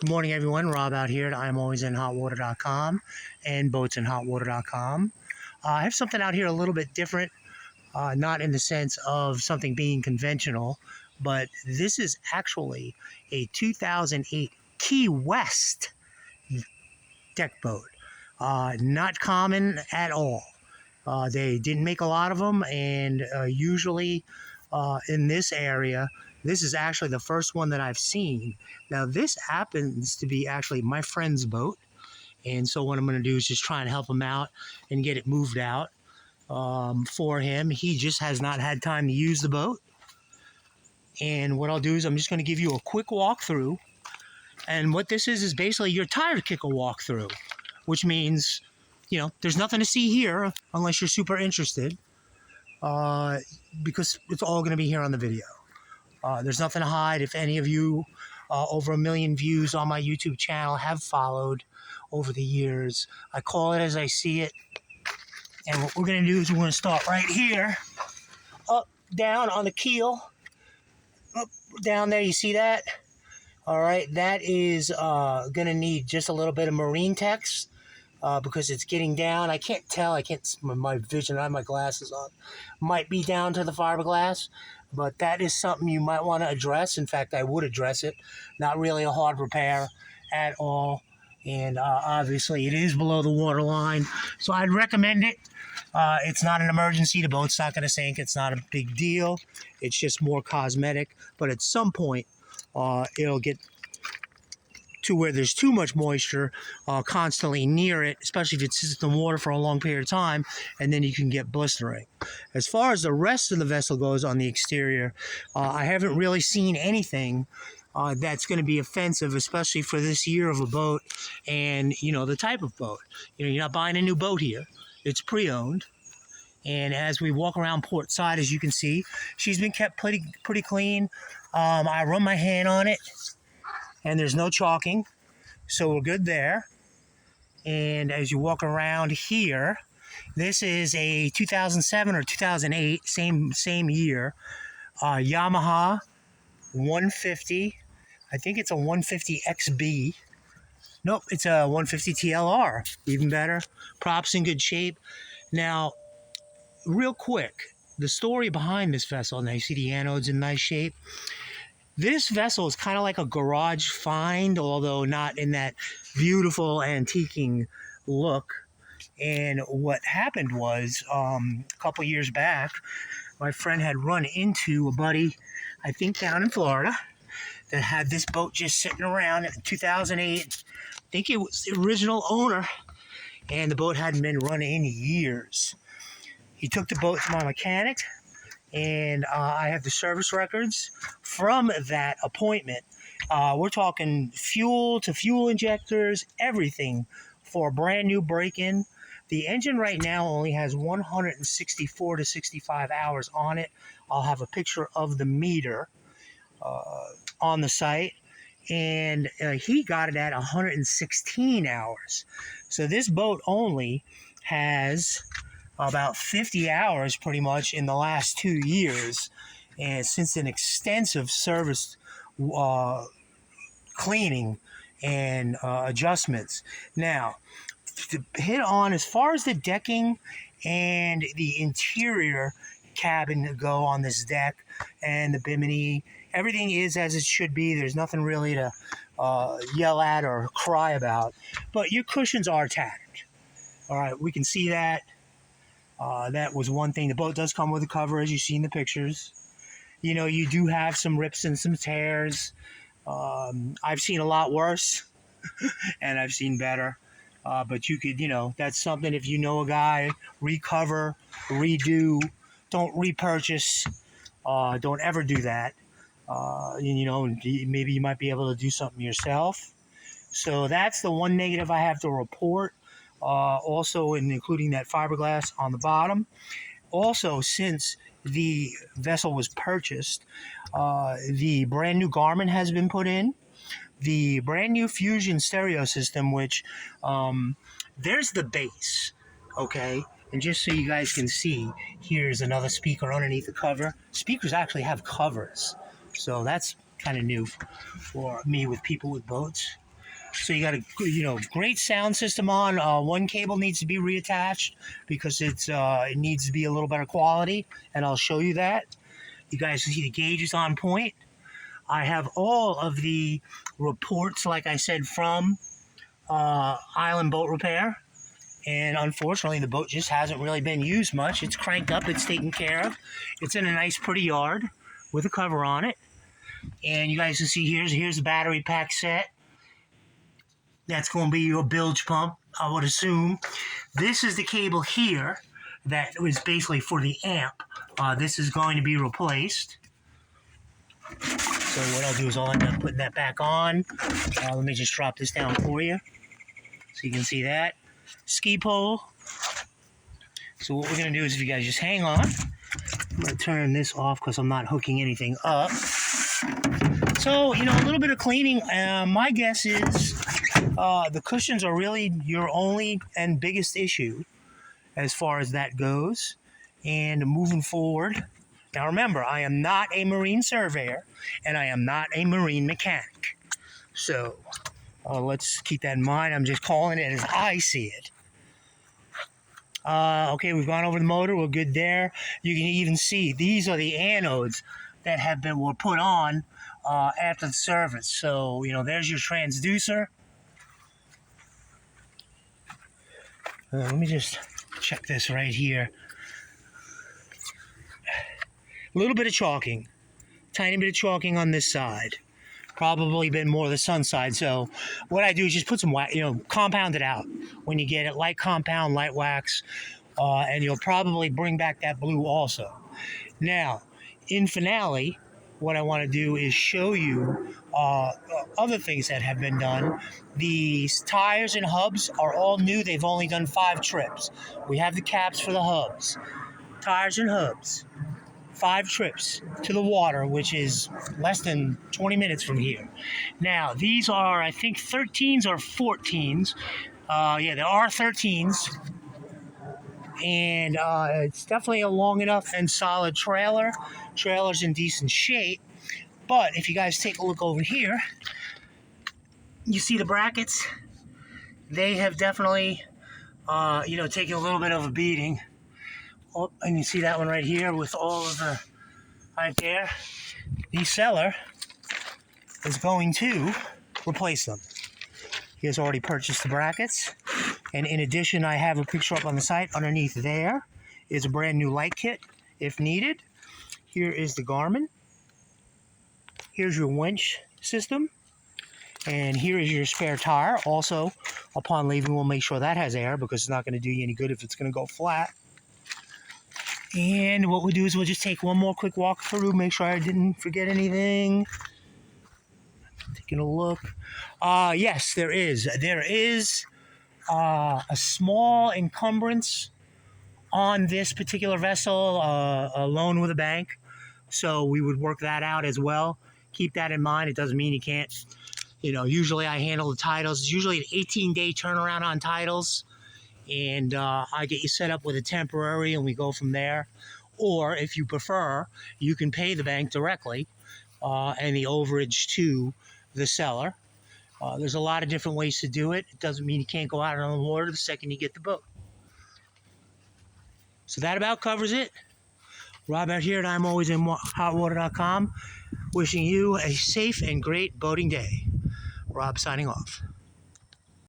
Good morning, everyone. Rob out here at ImAlwaysInHotWater.com and BoatsInHotWater.com. I have something out here a little bit different, not in the sense of something being conventional, but this is actually a 2008 Key West deck boat. Not common at all. They didn't make a lot of them, and usually in this area, this is actually the first one that I've seen. Now, this happens to be actually my friend's boat, and so what I'm going to do is just try and help him out and get it moved out for him. He just has not had time to use the boat, and what I'll do is I'm just going to give you a quick walkthrough. And what this is basically your tire kicker walkthrough, which means, you know, there's nothing to see here unless you're super interested, because it's all going to be here on the video. There's nothing to hide. If any of you over 1 million views on my YouTube channel have followed over the years, I call it as I see it. And what we're going to do is we're going to start right here, up, down on the keel, up, down there. You see that? All right, that is going to need just a little bit of marine text because it's getting down. I can't tell. My vision, I have my glasses on. Might be down to the fiberglass, but that is something you might want to address. In fact, I would address it. Not really a hard repair at all. And obviously, it is below the water line, so I'd recommend it. It's not an emergency. The boat's not going to sink. It's not a big deal. It's just more cosmetic. But at some point, it'll get to where there's too much moisture constantly near it, especially if it sits in the water for a long period of time, and then you can get blistering. As far as the rest of the vessel goes on the exterior, I haven't really seen anything that's going to be offensive, especially for this year of a boat and, you know, the type of boat. You know, you're not buying a new boat here. It's pre-owned. And as we walk around port side, as you can see, she's been kept pretty clean. I run my hand on it, and there's no chalking, so we're good there. And as you walk around here, this is a 2007 or 2008, same year, Yamaha 150. I think it's a 150 XB. Nope, it's a 150 TLR. Even better. Props in good shape. Now, real quick, the story behind this vessel. Now you see the anode's in nice shape. This vessel is kind of like a garage find, although not in that beautiful antiquing look. And what happened was, a couple years back, my friend had run into a buddy, I think down in Florida, that had this boat just sitting around in 2008. I think it was the original owner, and the boat hadn't been run in years. He took the boat to my mechanic, and I have the service records from that appointment. We're talking fuel to fuel injectors, everything for a brand new break-in. The engine right now only has 164 to 65 hours on it. I'll have a picture of the meter on the site. And he got it at 116 hours. So this boat only has about 50 hours pretty much in the last 2 years, and since an extensive service cleaning and adjustments. Now, to hit on as far as the decking and the interior cabin go on this deck and the bimini, everything is as it should be. There's nothing really to yell at or cry about, but your cushions are tacked. All right, we can see that. That was one thing. The boat does come with a cover, as you see in the pictures. You know, you do have some rips and some tears. I've seen a lot worse, and I've seen better. But you could, you know, that's something, if you know a guy, recover, redo, don't repurchase. Don't ever do that. You know, maybe you might be able to do something yourself. So that's the one negative I have to report. Also, including that fiberglass on the bottom. Also, since the vessel was purchased, the brand new Garmin has been put in. The brand new Fusion stereo system, which there's the bass, okay? And just so you guys can see, here's another speaker underneath the cover. Speakers actually have covers, so that's kind of new for me with people with boats. So you got a great sound system on. One cable needs to be reattached because it needs to be a little better quality, and I'll show you that. You guys see the gauge is on point. I have all of the reports, like I said, from Island Boat Repair. And unfortunately, the boat just hasn't really been used much. It's cranked up. It's taken care of. It's in a nice, pretty yard with a cover on it. And you guys can see here's the battery pack set. That's going to be your bilge pump, I would assume. This is the cable here that was basically for the amp. This is going to be replaced. So what I'll do is I'll end up putting that back on. Let me just drop this down for you so you can see that. Ski pole. So what we're going to do is, if you guys just hang on, I'm going to turn this off because I'm not hooking anything up. So, a little bit of cleaning. My guess is the cushions are really your only and biggest issue as far as that goes. And moving forward, now remember, I am not a marine surveyor and I am not a marine mechanic. So let's keep that in mind. I'm just calling it as I see it. Okay, we've gone over the motor. We're good there. You can even see these are the anodes that were put on after the service. So, there's your transducer. Let me just check this right here. A little bit of chalking. Tiny bit of chalking on this side. Probably been more the sun side. So what I do is just put some wax, compound it out. When you get it, light compound, light wax, and you'll probably bring back that blue also. Now, in finale, what I want to do is show you other things that have been done. These tires and hubs are all new. They've only done 5 trips. We have the caps for the hubs. Tires and hubs. 5 trips to the water, which is less than 20 minutes from here. Now, these are, I think, 13s or 14s. Yeah, there are 13s. And it's definitely a long enough and solid trailer. Trailer's in decent shape. But if you guys take a look over here, you see the brackets? They have definitely, taken a little bit of a beating. Oh, and you see that one right here with all of the right there. The seller is going to replace them. He has already purchased the brackets. And in addition, I have a picture up on the site. Underneath there is a brand new light kit if needed. Here is the Garmin. Here's your winch system. And here is your spare tire. Also, upon leaving, we'll make sure that has air because it's not going to do you any good if it's going to go flat. And what we'll do is we'll just take one more quick walk through, make sure I didn't forget anything. Taking a look. Yes, there is. There is a small encumbrance on this particular vessel, a loan with a bank. So we would work that out as well. Keep that in mind. It doesn't mean you can't. Usually I handle the titles. It's usually an 18-day turnaround on titles. And I get you set up with a temporary and we go from there. Or if you prefer, you can pay the bank directly and the overage to the seller. There's a lot of different ways to do it. It doesn't mean you can't go out on the water the second you get the boat. So that about covers it. Rob out here at ImAlwaysInHotWater.com, wishing you a safe and great boating day. Rob signing off.